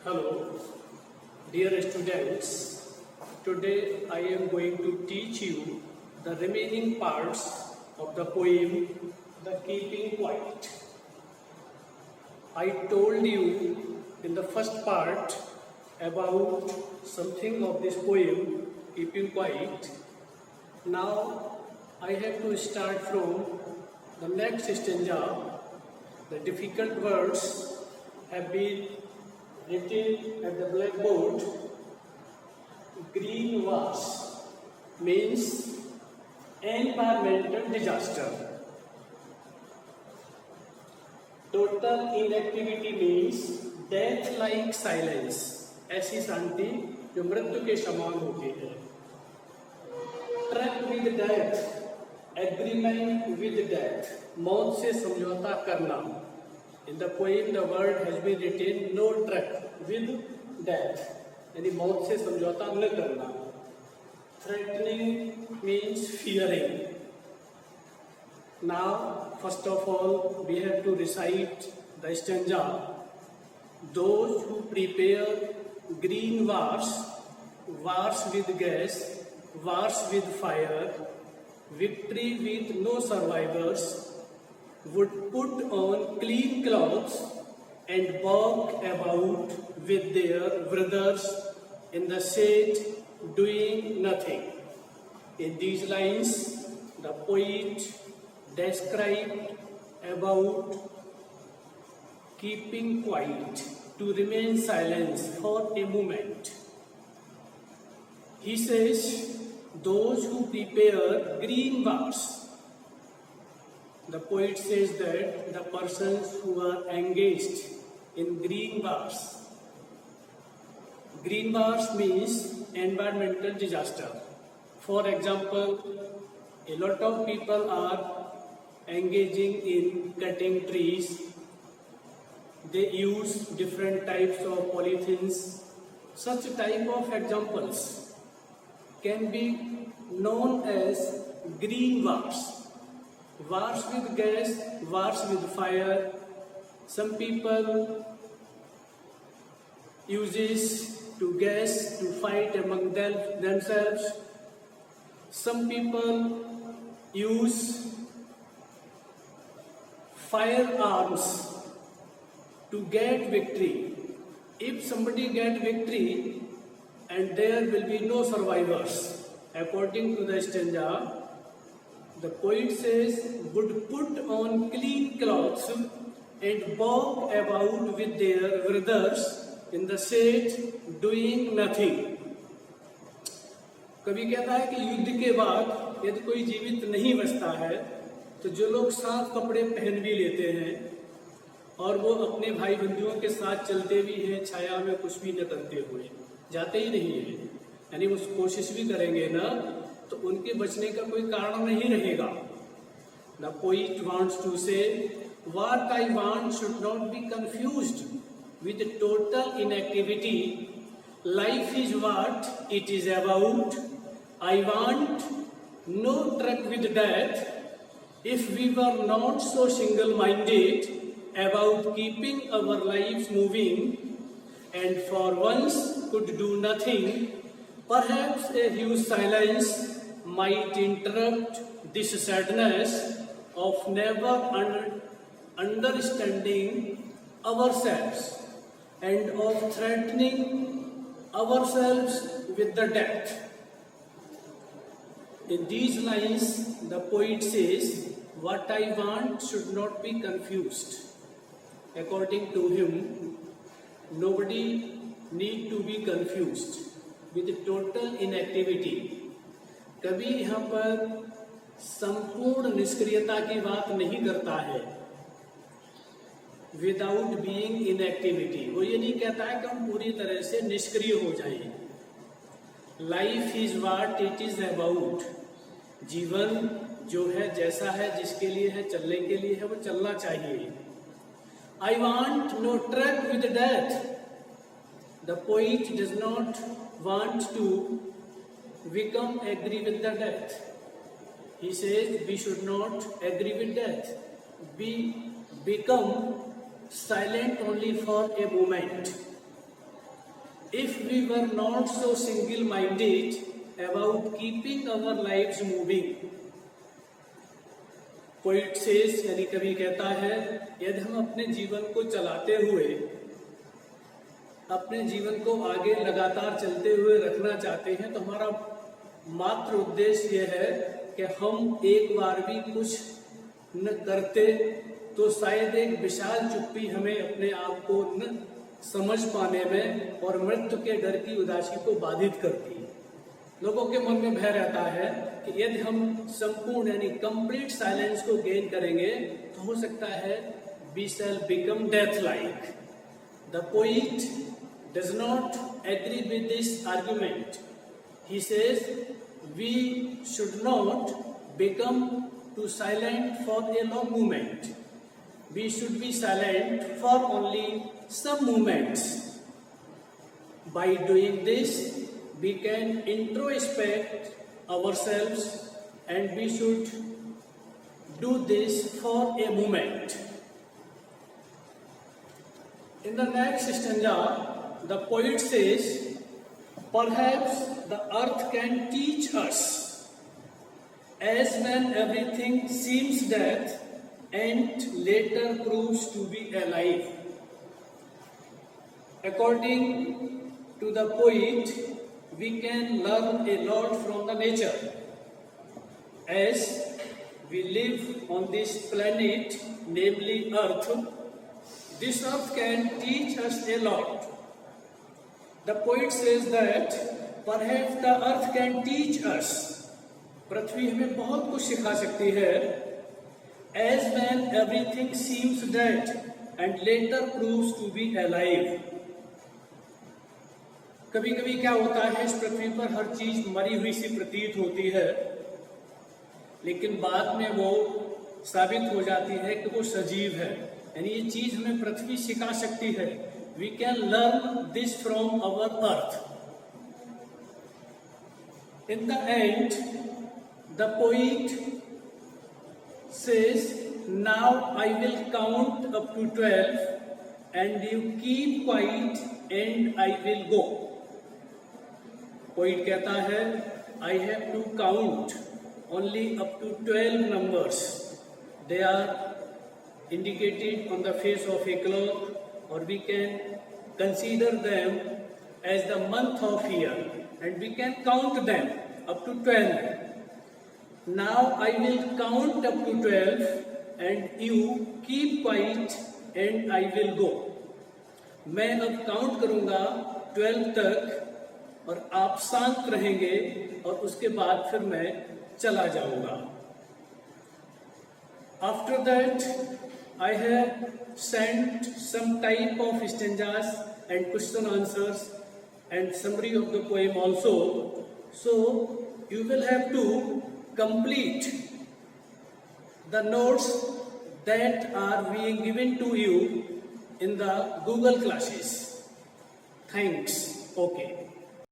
Hello, dear students. Today I am going to teach you the remaining parts of the poem The Keeping Quiet. I told you in the first part about something of this poem, Keeping Quiet. Now I have to start from the next stanza. The difficult words have been written at the blackboard. Green wash means environmental disaster. Total inactivity means death like silence. ऐसी शांति जो मृत्यु के समान होती है. Track with death, agreement with death, मौत से समझौता करना. In the poem, the word has been written no track with death, यानी मौत से समझौता न करना. Threatening means fearing. Now, first of all, we have to recite the stanza. Those who prepare green wars, wars with gas, wars with fire, victory with no survivors, would put on clean clothes and walk about with their brothers in the shade doing nothing. In these lines, the poet described about keeping quiet, to remain silent for a moment. He says, those who prepare green wars. The poet says that the persons who are engaged in green wars. Green wars means environmental disaster. For example, a lot of people are engaging in cutting trees. They use different types of polythenes. Such type of examples can be known as green wars. Wars with gas, wars with fire. Some people uses to gas to fight among themselves. Some people use firearms to get victory. If somebody get victory and there will be no survivors, according to the stanza, the poet says, would put on clean clothes and walk about with their brothers in the shade doing nothing. कभी कहता है कि युद्ध के बाद यदि कोई जीवित नहीं बचता है तो जो लोग साफ कपड़े पहन भी लेते हैं और वो अपने भाई बंधुओं के साथ चलते भी हैं छाया में कुछ भी न करते हुए, जाते ही नहीं है, यानी वो कोशिश भी करेंगे ना तो उनके बचने का कोई कारण नहीं रहेगा. The poet wants to say, what I want should not be confused with total inactivity. Life is what it is about. I want no truck with death. If we were not so single-minded about keeping our lives moving and for once could do nothing, perhaps a huge silence might interrupt this sadness of never understanding ourselves and of threatening ourselves with the death. In these lines, the poet says, what I want should not be confused. According to him, nobody need to be confused with total inactivity. कभी यहाँ पर संपूर्ण निष्क्रियता की बात नहीं करता है. Without being inactivity, वो ये नहीं कहता है कि हम पूरी तरह से निष्क्रिय हो जाएं. Life is what it is about. जीवन जो है जैसा है जिसके लिए है चलने के लिए है वो चलना चाहिए. I want no truck with death. The poet does not want to become agree with the death. He says we should not agree with death. We become silent only for a moment. if we were not so single-minded about keeping our lives moving. Poet says, यानी कवि कहता है, यदि हम अपने जीवन को चलाते हुए, अपने जीवन को आगे लगातार चलते हुए रखना चाहते हैं, तो हमारा मात्र उद्देश्य यह है कि हम एक बार भी कुछ न करते तो शायद एक विशाल चुप्पी हमें अपने आप को न समझ पाने में और मृत्यु के डर की उदासी को बाधित करती है। लोगों के मन में भय रहता है कि यदि हम संपूर्ण यानी कंप्लीट साइलेंस को गेन करेंगे तो हो सकता है we shall become death like. The poet does not agree with this argument. He says we should not become too silent for a long moment. We should be silent for only some moments. By doing this, we can introspect ourselves, and we should do this for a moment. In the next stanza, the poet says, perhaps the earth can teach us, as when everything seems death and later proves to be alive. According to the poet, we can learn a lot from the nature. As we live on this planet, namely Earth, this Earth can teach us a lot. The poet says that perhaps the Earth can teach us. पृथ्वी हमें बहुत कुछ सिखा सकती है. As when everything seems dead and later proves to be alive. कभी कभी क्या होता है, इस पृथ्वी पर हर चीज मरी हुई सी प्रतीत होती है, लेकिन बाद में वो साबित हो जाती है कि वो सजीव है. यानी ये चीज हमें पृथ्वी सिखा सकती है. We can learn this from our earth. In the end the poet says, now I will count up to 12 and you keep quiet and I will go. Poet कहता है, I have to count only up to 12 numbers. They are indicated on the face of a clock, or we can consider them as the month of year, and we can count them up to 12. Now I will count up to 12 and you keep quiet and I will go. मैं अब count करूंगा 12 तक और आप शांत रहेंगे और उसके बाद फिर मैं चला जाऊंगा. After that, I have sent some type of stanzas and question answers and summary of the poem also. So you will have to complete the notes that are being given to you in the Google classes. Thanks. Okay.